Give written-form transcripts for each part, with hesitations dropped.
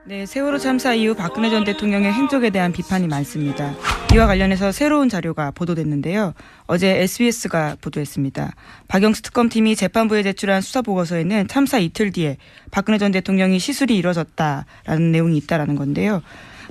네, 세월호 참사 이후 박근혜 전 대통령의 행적에 대한 비판이 많습니다. 이와 관련해서 새로운 자료가 보도됐는데요. 어제 SBS가 보도했습니다. 박영수 특검팀이 재판부에 제출한 수사보고서에는 참사 이틀 뒤에 박근혜 전 대통령이 시술이 이뤄졌다라는 내용이 있다라는 건데요.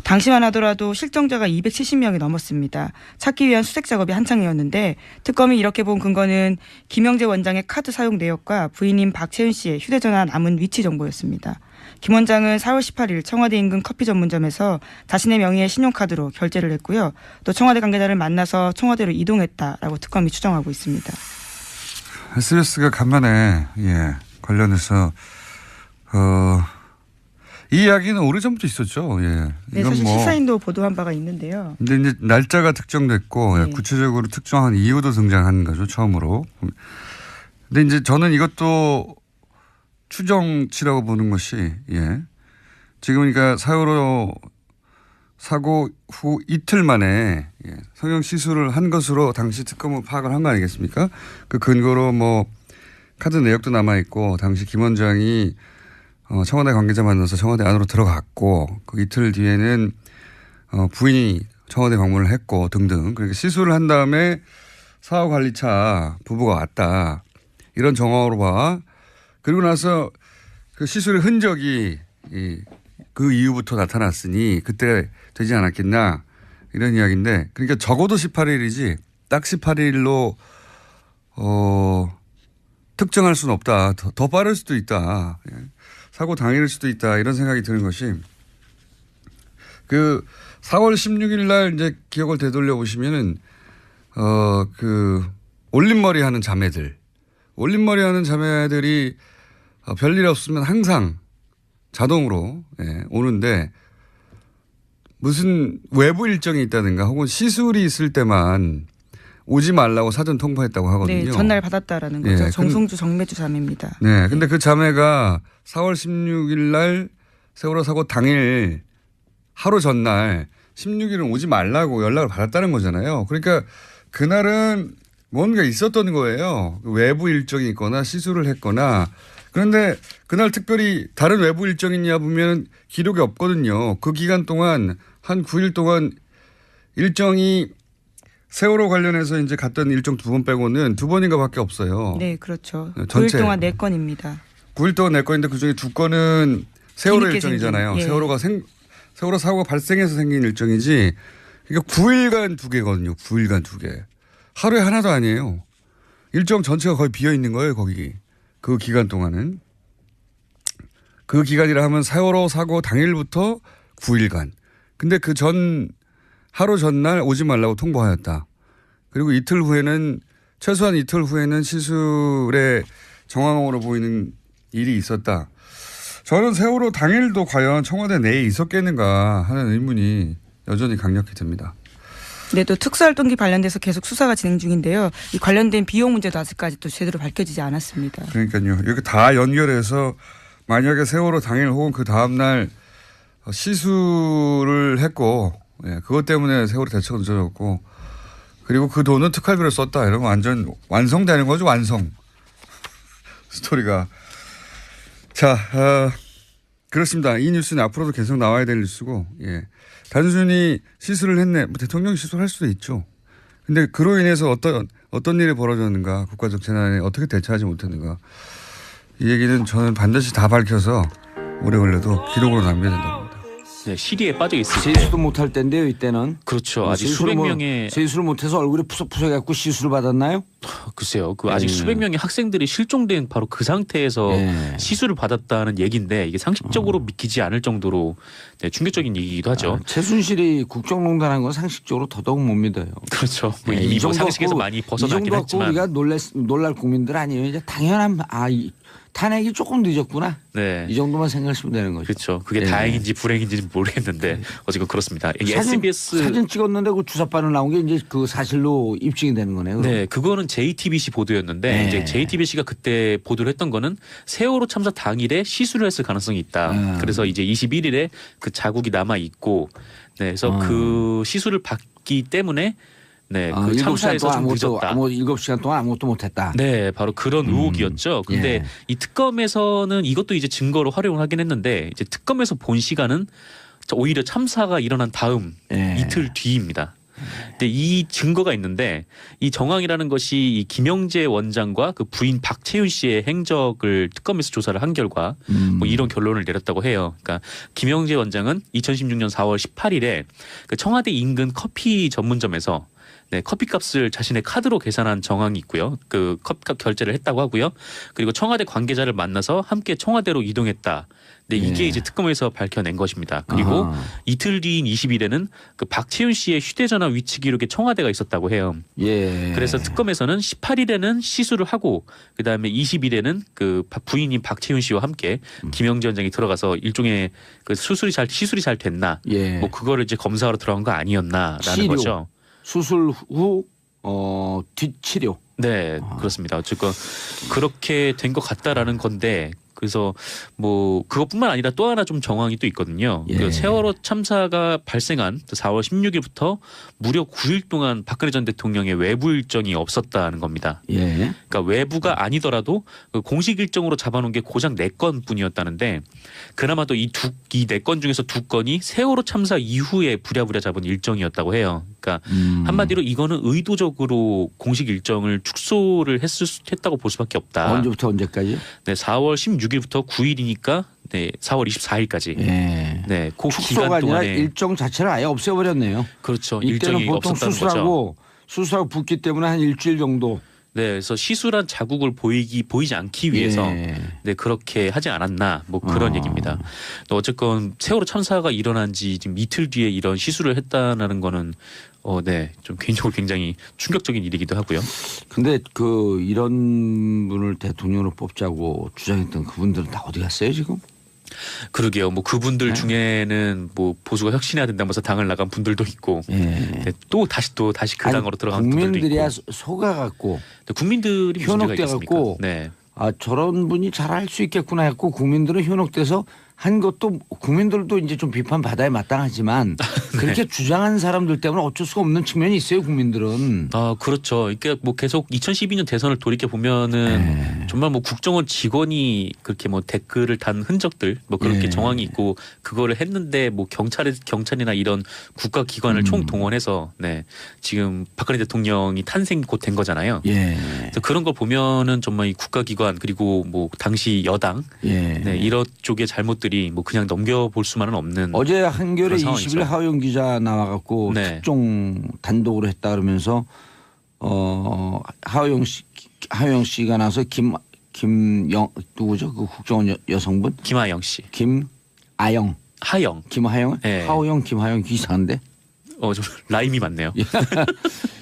당시만 하더라도 실종자가 270명이 넘었습니다. 찾기 위한 수색 작업이 한창이었는데 특검이 이렇게 본 근거는 김영재 원장의 카드 사용 내역과 부인인 박채은 씨의 휴대전화 남은 위치 정보였습니다. 김 원장은 4월 18일 청와대 인근 커피 전문점에서 자신의 명의의 신용카드로 결제를 했고요. 또 청와대 관계자를 만나서 청와대로 이동했다라고 특검이 추정하고 있습니다. SBS가 간만에 관련해서 이 이야기는 오래전부터 있었죠. 예. 네, 사실 시사인도 보도한 바가 있는데요. 근데 이제 날짜가 특정됐고 네. 구체적으로 특정한 이유도 등장한 거죠. 처음으로. 근데 이제 저는 이것도 추정치라고 보는 것이 지금 그러니까 세월호 사고 후 이틀 만에 성형 시술을 한 것으로 당시 특검은 파악을 한 거 아니겠습니까? 그 근거로 뭐 카드 내역도 남아 있고 당시 김 원장이 청와대 관계자 만나서 청와대 안으로 들어갔고 그 이틀 뒤에는 부인이 청와대 방문을 했고 등등. 그러니까 시술을 한 다음에 사후관리차 부부가 왔다. 이런 정황으로 봐. 그리고 나서 그 시술의 흔적이 그 이후부터 나타났으니 그때 되지 않았겠나 이런 이야기인데 그러니까 적어도 18일이지 딱 18일로 특정할 수는 없다. 더 빠를 수도 있다. 사고 당일일 수도 있다. 이런 생각이 드는 것이 그 4월 16일 날 이제 기억을 되돌려 보시면은 그 올림머리 하는 자매들 올림머리 하는 자매들이 별일 없으면 항상 자동으로 오는데 무슨 외부 일정이 있다든가 혹은 시술이 있을 때만 오지 말라고 사전 통보했다고 하거든요. 네, 전날 받았다라는 거죠. 정송주 정매주 자매입니다. 네, 근데 그 자매가 4월 16일 날 세월호 사고 당일 하루 전날 16일은 오지 말라고 연락을 받았다는 거잖아요. 그러니까 그날은 뭔가 있었던 거예요. 외부 일정이 있거나 시술을 했거나. 그런데 그날 특별히 다른 외부 일정이 있냐 보면 기록이 없거든요. 그 기간 동안 한 9일 동안 일정이 세월호 관련해서 이제 갔던 일정 2번 빼고는 2번인가 밖에 없어요. 네, 그렇죠. 전체. 9일 동안 4건입니다. 9일 동안 4건인데 그중에 2건은 세월호 일정이잖아요. 세월호 사고가 발생해서 생긴 일정이지. 그러니까 9일간 2개거든요. 9일간 2개. 하루에 하나도 아니에요. 일정 전체가 거의 비어 있는 거예요. 거기. 그 기간 동안은. 그 기간이라 하면 세월호 사고 당일부터 9일간. 근데 그 전 하루 전날 오지 말라고 통보하였다. 그리고 이틀 후에는 최소한 이틀 후에는 시술의 정황으로 보이는 일이 있었다. 저는 세월호 당일도 과연 청와대 내에 있었겠는가 하는 의문이 여전히 강력히 듭니다. 네, 또 특수활동기 관련돼서 계속 수사가 진행 중인데요. 이 관련된 비용 문제도 아직까지 또 제대로 밝혀지지 않았습니다. 그러니까요. 이렇게 다 연결해서 만약에 세월호 당일 혹은 그 다음날 시술을 했고 그것 때문에 세월호 대처가 늦어졌고 그리고 그 돈은 특활비로 썼다 이러면 완전 완성되는 거죠. 완성. 스토리가. 자, 그렇습니다. 이 뉴스는 앞으로도 계속 나와야 될 뉴스고 단순히 시술을 했네. 뭐 대통령이 시술할 수도 있죠. 근데 그로 인해서 어떤 일이 벌어졌는가 국가적 재난에 어떻게 대처하지 못했는가 이 얘기는 저는 반드시 다 밝혀서 오래 걸려도 기록으로 남겨야 된다고 봅니다. 네, 시리에 빠져 있을 때. 세수도 못할 때인데요, 이때는. 그렇죠. 아직 수백 명의 세수를 못해서 얼굴이 푸석푸석해갖고 시술을 받았나요? 글쎄요. 그 아직 수백 명의 학생들이 실종된 바로 그 상태에서 시술을 받았다는 얘기인데 이게 상식적으로 믿기지 않을 정도로 충격적인 얘기이기도 하죠. 최순실이 국정농단한 건 상식적으로 더더욱 못 믿어요. 그렇죠. 뭐 이미 뭐 상식에서 많이 벗어나긴 이 정도 했지만 우리가 놀랄 국민들 아니에요. 이제 당연한 탄핵이 조금 늦었구나. 네. 이 정도만 생각하시면 되는 거죠. 그렇죠. 그게 다행인지 불행인지는 모르겠는데 어쨌든 그렇습니다. 이게 SBS 사진 찍었는데 그 주사바늘 나온 게 이제 그 사실로 입증이 되는 거네요. 그럼. 네, 그거는 JTBC 보도였는데 이제 JTBC가 그때 보도를 했던 거는 세월호 참사 당일에 시술을 했을 가능성이 있다. 그래서 이제 21일에 그 자국이 남아 있고, 그래서 그 시술을 받기 때문에 네, 그 7시간 참사에서 동안 좀 늦었다. 7시간 동안 아무것도 못했다. 네, 바로 그런 의혹이었죠. 근데 예. 이 특검에서는 이것도 이제 증거로 활용을 하긴 했는데 이제 특검에서 본 시간은 오히려 참사가 일어난 다음 예. 이틀 뒤입니다. 근데 이 증거가 있는데 이 정황이라는 것이 이 김영재 원장과 그 부인 박채윤 씨의 행적을 특검에서 조사를 한 결과 뭐 이런 결론을 내렸다고 해요. 그러니까 김영재 원장은 2016년 4월 18일에 그 청와대 인근 커피 전문점에서 네, 커피값을 자신의 카드로 계산한 정황이 있고요. 그 커피값 결제를 했다고 하고요. 그리고 청와대 관계자를 만나서 함께 청와대로 이동했다. 네, 이게 예. 이제 특검에서 밝혀낸 것입니다. 그리고 이틀 뒤인 20일에는 그 박채윤 씨의 휴대전화 위치 기록에 청와대가 있었다고 해요. 예. 그래서 특검에서는 18일에는 시술을 하고 그다음에 20일에는 그 부인인 박채윤 씨와 함께 김영재 원장이 들어가서 일종의 그 시술이 잘 됐나, 예. 뭐 그거를 이제 검사하러 들어간 거 아니었나라는 치료. 거죠. 수술 후 뒷치료. 네, 그렇습니다. 어쨌건 그렇게 된 것 같다라는 건데 그래서 뭐 그것뿐만 아니라 또 하나 좀 정황이 또 있거든요. 예. 그 세월호 참사가 발생한 4월 16일부터 무려 9일 동안 박근혜 전 대통령의 외부 일정이 없었다는 겁니다. 예. 그러니까 외부가 아니더라도 그 공식 일정으로 잡아놓은 게 고작 4건뿐이었다는데 그나마도 이 4건 중에서 2건이 세월호 참사 이후에 부랴부랴 잡은 일정이었다고 해요. 그러니까 한마디로 이거는 의도적으로 공식 일정을 축소를 했다고 볼 수밖에 없다. 언제부터 언제까지? 네, 4월 16일부터 9일이니까 네, 4월 24일까지. 예. 네, 그 축소가 기간 아니라 동안에 일정 자체를 아예 없애버렸네요. 그렇죠. 이때는 일정이 보통 없었다는 거죠. 수술하고 붓기 때문에 한 일주일 정도. 네, 그래서 시술한 자국을 보이지 않기 위해서 예. 네, 그렇게 하지 않았나 뭐 그런 얘기입니다. 어쨌건 세월호 참사가 일어난 지 지금 이틀 뒤에 이런 시술을 했다는 거는 네, 좀 개인적으로 굉장히 충격적인 일이기도 하고요. 근데 그 이런 분을 대통령으로 뽑자고 주장했던 그분들은 다 어디 갔어요 지금? 그러게요. 뭐 그분들 중에는 뭐 보수가 혁신해야 된다면서 당을 나간 분들도 있고, 예. 네, 또 다시 그 당으로 들어간 분들도 국민들이야 있고. 속아갖고 네, 국민들이 무슨 문제가 있겠습니까? 현혹돼갖고 네. 저런 분이 잘할 수 있겠구나 했고 국민들은 현혹돼서 한 것도 국민들도 이제 좀 비판받아야 마땅하지만 그렇게 주장한 사람들 때문에 어쩔 수가 없는 측면이 있어요 국민들은. 아, 그렇죠. 이게 뭐 계속 2012년 대선을 돌이켜 보면은 정말 뭐 국정원 직원이 그렇게 뭐 댓글을 단 흔적들 뭐 그렇게 예. 정황이 있고 그거를 했는데 뭐 경찰이나 이런 국가 기관을 총 동원해서 네, 지금 박근혜 대통령이 탄생 곧 된 거잖아요. 예. 그래서 그런 걸 보면은 정말 이 국가기관 그리고 뭐 당시 여당 예. 네, 이런 쪽의 잘못들이 뭐 그냥 넘겨볼 수만은 없는 어제 한겨레 그런 20일 상황이죠. 하호영 기자 나와갖고 네. 특종 단독으로 했다 그러면서 하호영 씨가 나서 김영 누구죠 그 국정원 여성분 김하영 씨, 김하영 네. 하호영 김하영 이상한데 좀 라임이 맞네요.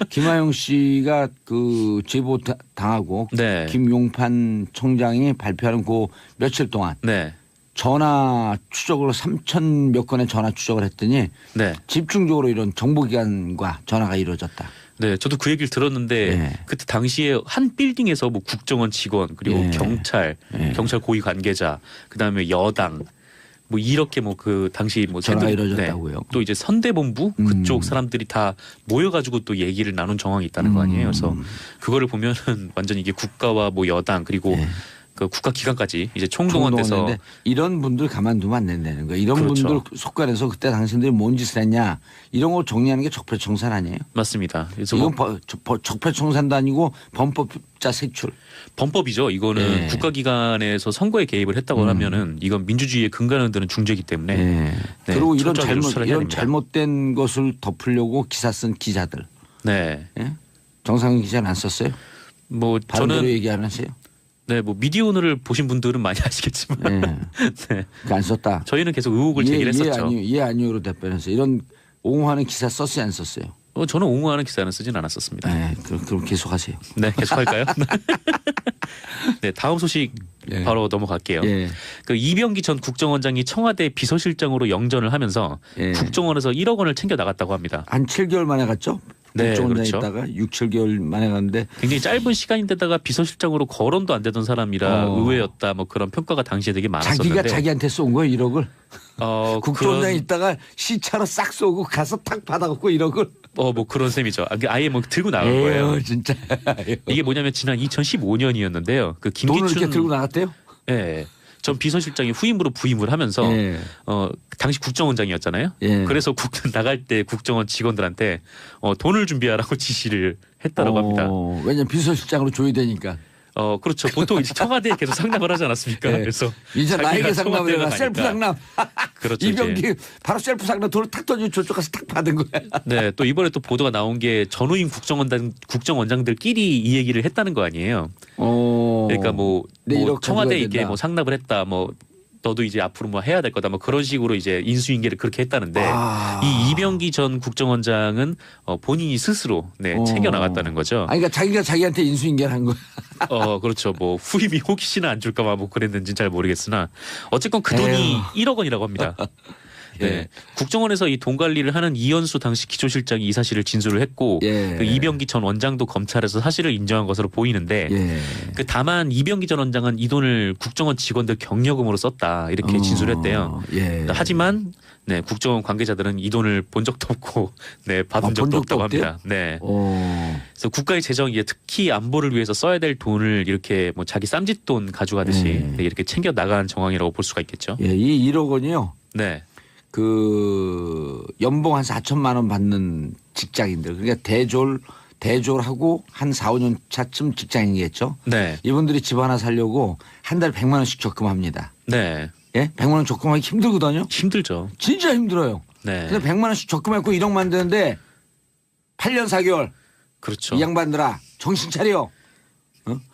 김하영 씨가 그 제보 당하고 네. 김용판 청장이 발표하는 그 며칠 동안 네, 전화 추적으로 3,000 몇 건의 전화 추적을 했더니 네. 집중적으로 이런 정보기관과 전화가 이루어졌다. 네, 저도 그 얘기를 들었는데 예. 그때 당시에 한 빌딩에서 뭐 국정원 직원 그리고 예. 경찰 고위 관계자 그다음에 여당 뭐 이렇게 뭐 그 당시 뭐 전화가 샌드- 이루어졌다고요? 또 이제 선대본부 그쪽 사람들이 다 모여가지고 또 얘기를 나눈 정황이 있다는 거 아니에요. 그래서 그거를 보면은 완전 이게 국가와 뭐 여당 그리고 그 국가 기관까지 이제 총동원돼서 총동원인데 이런 분들 가만두면 안 된다는 거예요. 이런 그렇죠. 분들 속간에서 그때 당신들이 뭔 짓을 했냐 이런 거 정리하는 게 적폐청산 아니에요? 맞습니다. 그래서 이건 뭐 적폐청산도 아니고 범법자 색출. 범법이죠. 이거는 예. 국가기관에서 선거에 개입을 했다고 하면은 이건 민주주의의 근간을 드는 중죄이기 때문에 네, 그리고 이런 철저하게 수사를 해야 됩니다. 잘못된 것을 덮으려고 기사 쓴 기자들. 네, 예? 정상근 기자는 안 썼어요? 뭐 바른대로 저는 얘기 안 하세요? 네, 뭐 미디어오늘을 보신 분들은 많이 아시겠지만 예. 네. 그거 안 썼다. 저희는 계속 의혹을 제기했었죠. 아니요로 답변했어요. 이런 옹호하는 기사 썼어요, 안 썼어요? 저는 옹호하는 기사는 쓰진 않았었습니다. 네, 그럼 계속하세요. 네, 계속할까요? 네, 다음 소식 예. 바로 넘어갈게요. 예. 그 이병기 전 국정원장이 청와대 비서실장으로 영전을 하면서 예. 국정원에서 1억 원을 챙겨 나갔다고 합니다. 한 7개월 만에 갔죠? 네, 국정원장에 그렇죠. 있다가 6, 7개월 만에 갔는데 굉장히 짧은 시간인데다가 비서실장으로 거론도 안 되던 사람이라 의외였다. 뭐 그런 평가가 당시에 되게 많았었는데. 자기가 자기한테 쏜 거예요, 1억을. 국정원장에 그런- 있다가 시차로 싹 쏘고 가서 탁 받아갖고 1억을. 뭐 그런 셈이죠. 아예 뭐 들고 나간 거예요. 에휴, 진짜. 이게 뭐냐면 지난 2015년이었는데요. 그 돈을 이렇게 김기춘 들고 나갔대요? 예. 전 비서실장이 후임으로 부임을 하면서 예. 당시 국정원장이었잖아요. 예. 그래서 나갈 때 국정원 직원들한테 돈을 준비하라고 지시를 했다라고 합니다. 왜냐면 비서실장으로 조회되니까. 그렇죠. 보통 이제 청와대에 계속 상납을 하지 않았습니까? 예. 그래서 이제 나에게 자기가 상납을 청와대로 해라. 가니까. 셀프 상납. 그렇죠. 이병기 이제. 바로 셀프 상납 돈을 탁 던지고 저쪽 가서 탁 받은 거야. 네, 또 이번에 또 보도가 나온 게 전후임 국정원장들끼리 이 얘기를 했다는 거 아니에요. 그러니까 뭐 네, 이렇게 청와대 가져가야 이게 된다. 뭐 상납을 했다, 뭐 너도 이제 앞으로 뭐 해야 될 거다, 뭐 그런 식으로 이제 인수인계를 그렇게 했다는데 이 이병기 전 국정원장은 본인이 스스로 챙겨 나갔다는 거죠. 아니, 그러니까 자기가 자기한테 인수인계를 한 거야. 그렇죠. 뭐 후임이 혹시나 안 줄까봐 뭐 그랬는지는 잘 모르겠으나 어쨌건 그 돈이 1억 원이라고 합니다. 네. 예. 국정원에서 이 돈 관리를 하는 이현수 당시 기초실장이 이 사실을 진술을 했고 예. 그 이병기 전 원장도 검찰에서 사실을 인정한 것으로 보이는데 예. 그 다만 이병기 전 원장은 이 돈을 국정원 직원들 경력금으로 썼다 이렇게 진술했대요. 예. 하지만 국정원 관계자들은 이 돈을 본 적도 없고 받은 적도 본 적도 없다고 없대요? 합니다. 네. 그래서 국가의 재정이 특히 안보를 위해서 써야 될 돈을 이렇게 뭐 자기 쌈짓돈 가져가듯이 이렇게 챙겨 나가는 정황이라고 볼 수가 있겠죠. 예, 이 1억 원이요. 네. 그 연봉 한 4천만 원 받는 직장인들, 그러니까 대졸하고 한 4, 5년 차쯤 직장인이겠죠. 네. 이분들이 집 하나 살려고 한 달에 100만 원씩 적금합니다. 네. 예? 100만 원 적금하기 힘들거든요. 힘들죠. 진짜 힘들어요. 네. 근데 100만 원씩 적금했고 1억 만드는데 8년 4개월 그렇죠. 이 양반들아 정신 차려.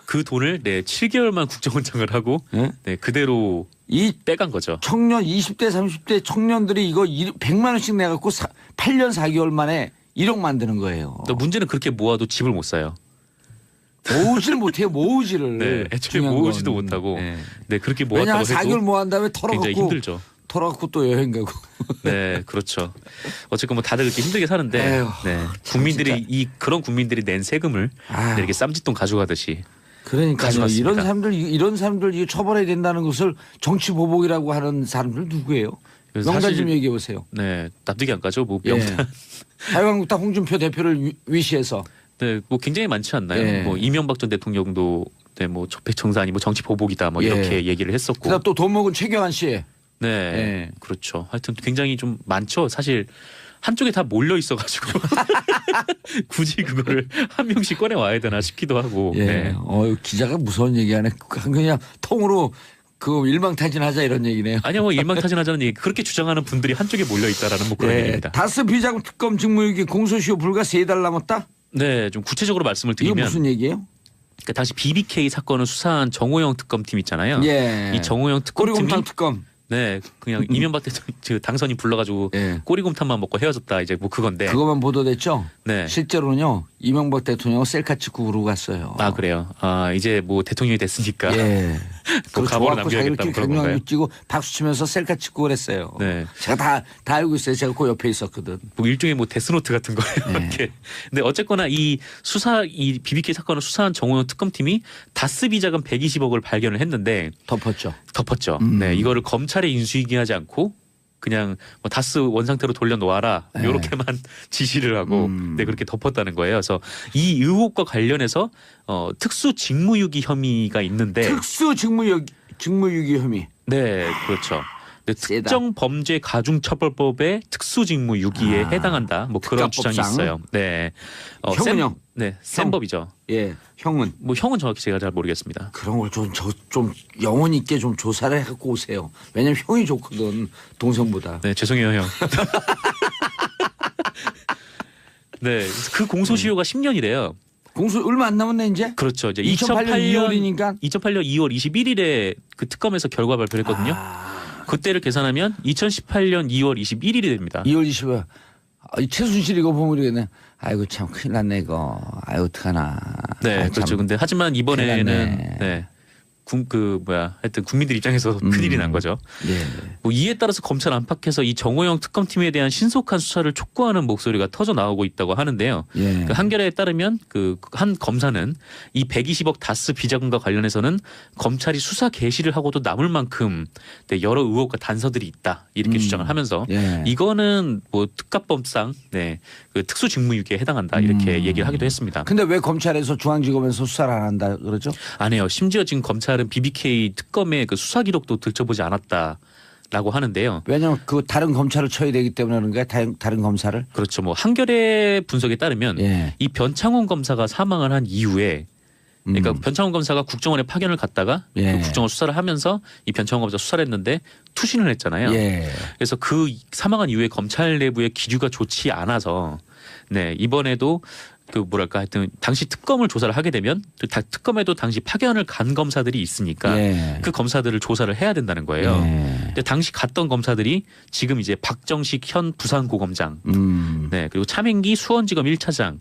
그 돈을 7개월만 국정원장을 하고 예? 그대로 이 빼간 거죠. 청년 20대 30대 청년들이 이거 100만 원씩 내갖고 8년 4개월 만에 1억 만드는 거예요. 또 문제는 그렇게 모아도 집을 못 사요. 모으지를 못해요. 모으지를. 네, 애초에 중요한 모으지도 건. 못하고 네. 그렇게 왜냐 한 모았다고 4개월 해도 모은 다음에 굉장히 힘들죠. 털어갖고 또 여행 가고. 네, 그렇죠. 어쨌건 뭐 다들 이렇게 힘들게 사는데 에휴, 국민들이 진짜. 그런 국민들이 낸 세금을 아유. 이렇게 쌈짓돈 가져가듯이 그러니까요. 가져갔습니다. 이런 사람들 이거 처벌해야 된다는 것을 정치 보복이라고 하는 사람들 누구예요? 그래서 명단 사실- 좀 얘기해 보세요. 네, 납득이 안 가죠. 뭐 예. 명단 자유한국당 홍준표 대표를 위시해서 네, 뭐 굉장히 많지 않나요? 예. 뭐 이명박 전 대통령도 뭐 적폐청산이 뭐 정치 보복이다 뭐 예. 이렇게 얘기를 했었고. 그다음 또 돈 먹은 최경환 씨. 네, 예. 그렇죠. 하여튼 굉장히 좀 많죠. 사실 한쪽에 다 몰려 있어가지고 굳이 그거를 한 명씩 꺼내 와야 되나 싶기도 하고. 예. 네. 기자가 무서운 얘기하네. 그냥 통으로 그 일망타진하자 이런 얘기네요. 아니요, 뭐 일망타진하자는 얘기 그렇게 주장하는 분들이 한쪽에 몰려 있다라는 뭐 그런 얘기입니다. 다스 비자금 특검 직무유기 공소시효 불과 3달 남았다? 네, 좀 구체적으로 말씀을 이거 드리면 무슨 얘기예요? 그러니까 당시 BBK 사건을 수사한 정호영 특검팀 있잖아요. 예. 이 정호영 특검팀이 꼬리곰탕 특검. 네, 그냥 이명박 대통령 당선인 불러가지고 예. 꼬리곰탕만 먹고 헤어졌다 이제 뭐 그건데. 그것만 보도됐죠? 네. 실제로는요. 이명박 대통령은 셀카 찍고 그러고 갔어요. 아 그래요. 아 이제 뭐 대통령이 됐으니까. 예. 그 가보를 남겨야겠다, 자기들끼리 그런 건가요? 강요하고 찍고 박수 치면서 셀카 찍고 그랬어요. 네. 제가 다 알고 있어요. 제가 그 옆에 있었거든. 뭐 일종의 뭐 데스노트 같은 거예요. 네. 이렇게. 근데 어쨌거나 이 BBK 사건을 수사한 정호영 특검팀이 다스 비자금 120억을 발견을 했는데 덮었죠. 덮었죠. 네, 이거를 검찰에 인수인계하지 않고 그냥 뭐 다스 원상태로 돌려놓아라 네. 이렇게만 지시를 하고 네, 그렇게 덮었다는 거예요. 그래서 이 의혹과 관련해서 특수 직무유기 혐의가 있는데 특수 직무유기 혐의. 네, 그렇죠. 네, 세다. 특정 범죄 가중처벌법의 특수직무유기에 해당한다. 뭐 그런 주장이 특가법상. 있어요. 네, 형은요? 센 법이죠. 예. 형은 뭐 형은 정확히 제가 잘 모르겠습니다. 그런 걸 좀 영혼 있게 좀 조사를 해갖고 오세요. 왜냐면 형이 좋거든. 동생보다. 네, 죄송해요, 형. 네, 그 공소시효가 10년이래요. 공소 얼마 안 남았네 이제. 그렇죠. 이제 2008년 2월이니까. 2008년 2월 21일에 그 특검에서 결과 발표를 했거든요. 그때를 계산하면 2018년 2월 21일이 됩니다. 2월 20일. 최순실 이거 보면 모르겠네. 아이고 참 큰일 났네 이거. 아이고 어떡하나. 네, 아이, 그렇죠. 참. 근데 하지만 이번에는 큰일 났네. 네. 하여튼 국민들 입장에서 큰일이 난 거죠. 예. 뭐 이에 따라서 검찰 안팎에서 이 정호영 특검팀에 대한 신속한 수사를 촉구하는 목소리가 터져 나오고 있다고 하는데요. 예. 그 한겨레에 따르면 그 한 검사는 이 120억 다스 비자금과 관련해서는 검찰이 수사 개시를 하고도 남을 만큼 여러 의혹과 단서들이 있다 이렇게 주장을 하면서 예. 이거는 뭐 특가법상 그 특수직무유기에 해당한다 이렇게 얘기를 하기도 했습니다. 근데 왜 검찰에서 중앙지검에서 수사를 안 한다 그러죠? 안 해요. 심지어 지금 검찰은 BBK 특검의 그 수사 기록도 들춰보지 않았다라고 하는데요. 왜냐하면 그 다른 검찰을 쳐야 되기 때문에 그런가요? 다른 검사를? 그렇죠. 뭐 한겨레 분석에 따르면 예. 이 변창훈 검사가 사망을 한 이후에 그러니까 변창훈 검사가 국정원에 파견을 갔다가 예. 그 국정원 수사를 하면서 이 변창훈 검사 수사를 했는데 투신을 했잖아요. 예. 그래서 그 사망한 이후에 검찰 내부의 기류가 좋지 않아서 이번에도 하여튼 당시 특검을 조사를 하게 되면 특검에도 당시 파견을 간 검사들이 있으니까 예. 그 검사들을 조사를 해야 된다는 거예요. 예. 근데 당시 갔던 검사들이 지금 이제 박정식 현 부산고검장, 그리고 차민기 수원지검 1차장,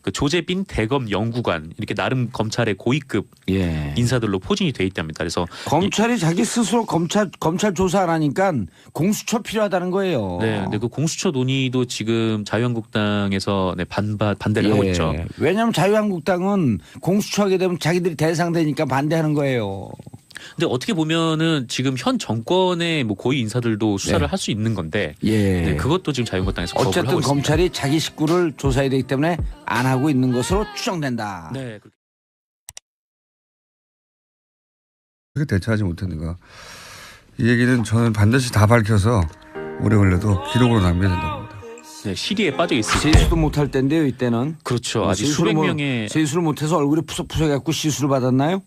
그 조재빈 대검 연구관 이렇게 나름 검찰의 고위급 예. 인사들로 포진이 돼 있답니다. 그래서 검찰이 자기 스스로 검찰 조사 안 하니까 공수처 필요하다는 거예요. 근데 그 공수처 논의도 지금 자유한국당에서 반대를 하고 있죠. 왜냐하면 자유한국당은 공수처 하게 되면 자기들이 대상되니까 반대하는 거예요. 근데 어떻게 보면은 지금 현 정권의 뭐 고위 인사들도 수사를 할 수 있는 건데 예. 그것도 지금 자유한국당에서 거부를 어쨌든 하고 있습니다. 검찰이 자기 식구를 조사해야 되기 때문에 안 하고 있는 것으로 추정된다. 네. 그렇게 대처하지 못했는가. 이 얘기는 저는 반드시 다 밝혀서 오래 걸려도 기록으로 남겨야 된다고 봅니다. 시리에 빠져 있을 때 세수도 못할 때인데요. 이때는. 그렇죠. 아직 수백 명의 세수를 못해서 얼굴이 푸석푸석해갖고 시술을 받았나요?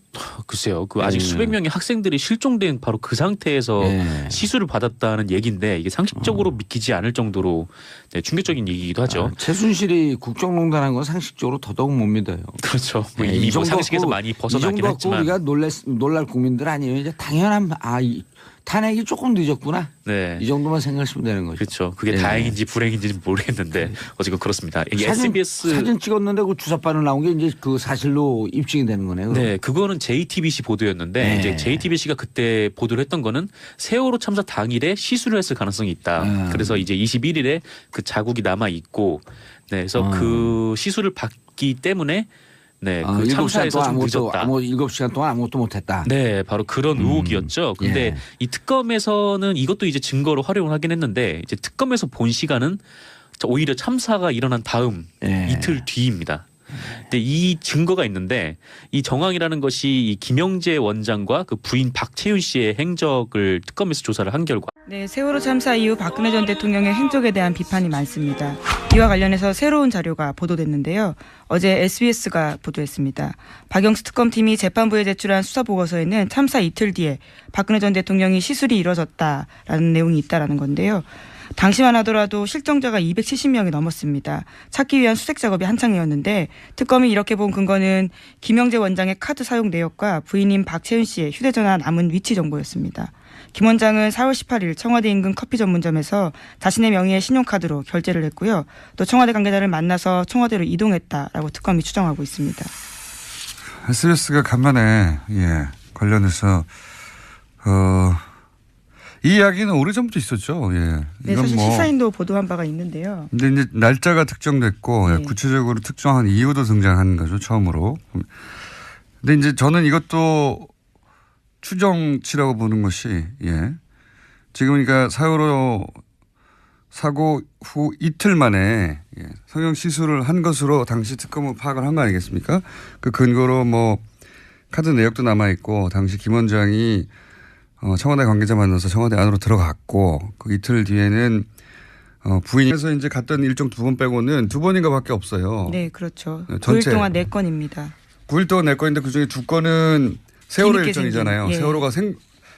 글쎄요. 그 아직 수백 명의 학생들이 실종된 바로 그 상태에서 시술을 받았다는 얘기인데 이게 상식적으로 믿기지 않을 정도로 충격적인 얘기이기도 하죠. 최순실이 국정농단한 건 상식적으로 더더욱 못 믿어요. 그렇죠. 뭐 이미 뭐 상식에서 많이 벗어나긴 이 정도 갖고 했지만 우리가 놀랄 국민들 아니에요. 이제 당연한 탄핵이 조금 늦었구나. 네. 이 정도만 생각하시면 되는 거죠. 그렇죠. 그게 다행인지 불행인지는 모르겠는데 어쨌든 그렇습니다. 이게 SBS 사진 찍었는데 그 주사바늘 나온 게 이제 그 사실로 입증이 되는 거네요. 네, 그거는 JTBC 보도였는데 이제 JTBC가 그때 보도를 했던 거는 세월호 참사 당일에 시술을 했을 가능성이 있다. 그래서 이제 21일에 그 자국이 남아 있고, 그래서 그 시술을 받기 때문에 그 참사에서 좀 늦었다. 7시간 동안 아무것도 못했다. 네, 바로 그런 의혹이었죠. 근데 이 특검에서는 이것도 이제 증거로 활용을 하긴 했는데 이제 특검에서 본 시간은 오히려 참사가 일어난 다음 이틀 뒤입니다. 근데 이 증거가 있는데 이 정황이라는 것이 이 김영재 원장과 그 부인 박채윤 씨의 행적을 특검에서 조사를 한 결과 세월호 참사 이후 박근혜 전 대통령의 행적에 대한 비판이 많습니다. 이와 관련해서 새로운 자료가 보도됐는데요. 어제 SBS가 보도했습니다. 박영수 특검팀이 재판부에 제출한 수사보고서에는 참사 이틀 뒤에 박근혜 전 대통령이 시술이 이뤄졌다라는 내용이 있다라는 건데요. 당시만 하더라도 실종자가 270명이 넘었습니다. 찾기 위한 수색 작업이 한창이었는데 특검이 이렇게 본 근거는 김영재 원장의 카드 사용 내역과 부인인 박채윤 씨의 휴대전화 남은 위치 정보였습니다. 김 원장은 4월 18일 청와대 인근 커피 전문점에서 자신의 명의의 신용카드로 결제를 했고요. 또 청와대 관계자를 만나서 청와대로 이동했다라고 특검이 추정하고 있습니다. SBS가 간만에 관련해서 이 이야기는 오래전부터 있었죠. 예. 네, 사실 시사인도 보도한 바가 있는데요. 근데 이제 날짜가 특정됐고 구체적으로 특정한 이유도 등장한 거죠. 처음으로. 근데 이제 저는 이것도 추정치라고 보는 것이 지금 그러니까 세월호 사고 후 이틀 만에 성형 시술을 한 것으로 당시 특검은 파악을 한 거 아니겠습니까? 그 근거로 뭐 카드 내역도 남아 있고 당시 김 원장이 청와대 관계자 만나서 청와대 안으로 들어갔고 그 이틀 뒤에는 부인에서 이제 갔던 일정 2번 빼고는 2번인가밖에 없어요. 네, 그렇죠. 전체 9일 동안 4건입니다. 9일 동안 4건인데 그중에 2건은 세월호 일정이잖아요.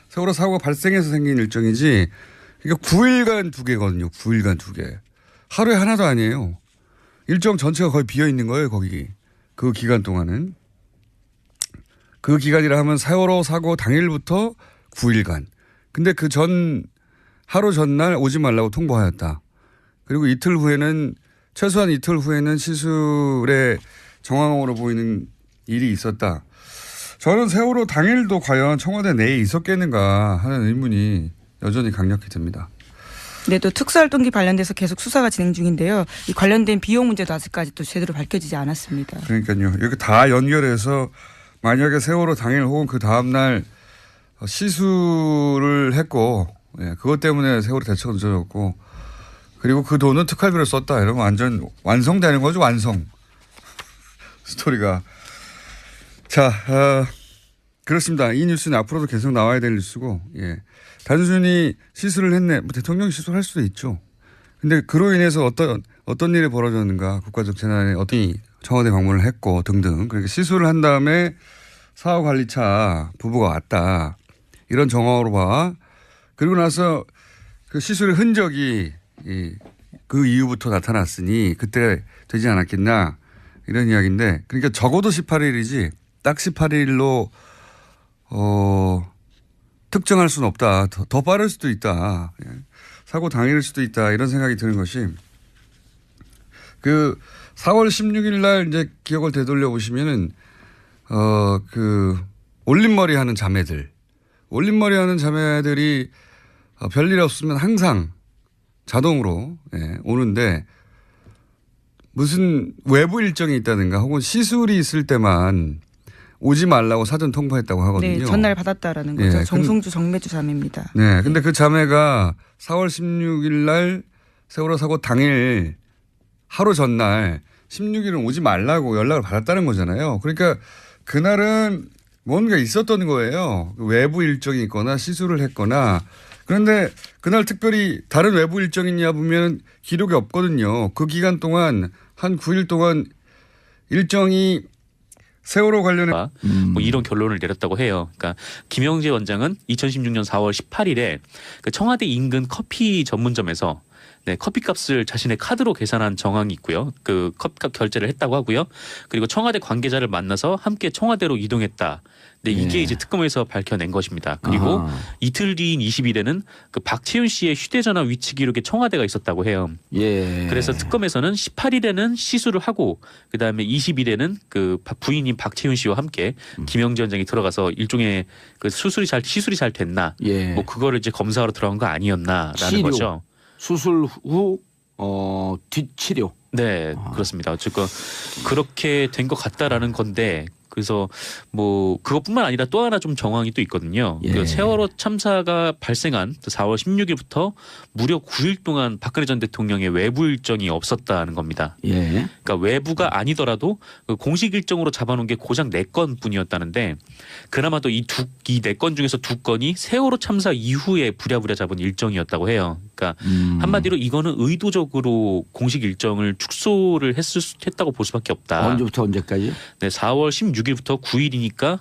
세월호 사고가 발생해서 생긴 일정이지. 그러니까 9일간 2개거든요. 9일간 2개. 하루에 하나도 아니에요. 일정 전체가 거의 비어 있는 거예요. 거기. 그 기간 동안은. 그 기간이라 하면 세월호 사고 당일부터 9일간. 근데 그 하루 전날 오지 말라고 통보하였다. 그리고 이틀 후에는 최소한 이틀 후에는 시술의 정황으로 보이는 일이 있었다. 저는 세월호 당일도 과연 청와대 내에 있었겠는가 하는 의문이 여전히 강력히 듭니다. 네, 또 특수활동기 관련돼서 계속 수사가 진행 중인데요. 이 관련된 비용 문제도 아직까지 또 제대로 밝혀지지 않았습니다. 그러니까요. 이렇게 다 연결해서 만약에 세월호 당일 혹은 그 다음날 시술을 했고 그것 때문에 세월호 대처가 늦어졌고 그리고 그 돈은 특활비로 썼다 이러면 완전 완성되는 거죠. 완성. 스토리가. 자, 그렇습니다. 이 뉴스는 앞으로도 계속 나와야 될 뉴스고 단순히 시술을 했네. 뭐 대통령이 시술할 수도 있죠. 근데 그로 인해서 어떤 일이 벌어졌는가 국가적 재난에 어떤 청와대 방문을 했고 등등. 그러니까 시술을 한 다음에 사후관리차 부부가 왔다. 이런 정황으로 봐. 그리고 나서 그 시술의 흔적이 그 이후부터 나타났으니 그때 되지 않았겠나 이런 이야기인데 그러니까 적어도 18일이지 딱 18일로 특정할 수는 없다. 더 빠를 수도 있다. 사고 당일일 수도 있다. 이런 생각이 드는 것이 그 4월 16일 날 이제 기억을 되돌려 보시면은 그 올림머리 하는 자매들이 별일 없으면 항상 자동으로 오는데 무슨 외부 일정이 있다든가 혹은 시술이 있을 때만 오지 말라고 사전 통보했다고 하거든요. 네, 전날 받았다라는 거죠. 정송주 정매주 자매입니다. 네, 근데 그 자매가 4월 16일 날 세월호 사고 당일 하루 전날 16일은 오지 말라고 연락을 받았다는 거잖아요. 그러니까 그날은 뭔가 있었던 거예요. 외부 일정이 있거나 시술을 했거나. 그런데 그날 특별히 다른 외부 일정이 있냐 보면 기록이 없거든요. 그 기간 동안 한 9일 동안 일정이 세월호 관련해 뭐 이런 결론을 내렸다고 해요. 그러니까 김영재 원장은 2016년 4월 18일에 그 청와대 인근 커피 전문점에서 커피값을 자신의 카드로 계산한 정황이 있고요. 그 커피값 결제를 했다고 하고요. 그리고 청와대 관계자를 만나서 함께 청와대로 이동했다. 네, 이게 이제 특검에서 밝혀낸 것입니다. 그리고 이틀 뒤인 20일에는 그 박채윤 씨의 휴대전화 위치 기록에 청와대가 있었다고 해요. 그래서 특검에서는 18일에는 시술을 하고 그다음에 20일에는 그 부인인 박채윤 씨와 함께 김영재 원장이 들어가서 일종의 그 시술이 잘 됐나, 뭐 그거를 이제 검사하러 들어간 거 아니었나라는 치료. 거죠. 수술 후 뒷치료. 네, 그렇습니다. 어쨌건 그렇게 된 것 같다라는 건데. 그래서 뭐 그것뿐만 아니라 또 하나 좀 정황이 또 있거든요. 그 세월호 참사가 발생한 4월 16일부터 무려 9일 동안 박근혜 전 대통령의 외부 일정이 없었다는 겁니다. 그러니까 외부가 아니더라도 그 공식 일정으로 잡아놓은 게 고작 4건뿐이었다는데 그나마도 이 4건 중에서 2건이 세월호 참사 이후에 부랴부랴 잡은 일정이었다고 해요. 그러니까 한마디로 이거는 의도적으로 공식 일정을 축소를 했다고 볼 수밖에 없다. 언제부터 언제까지? 네, 4월 16일부터 9일이니까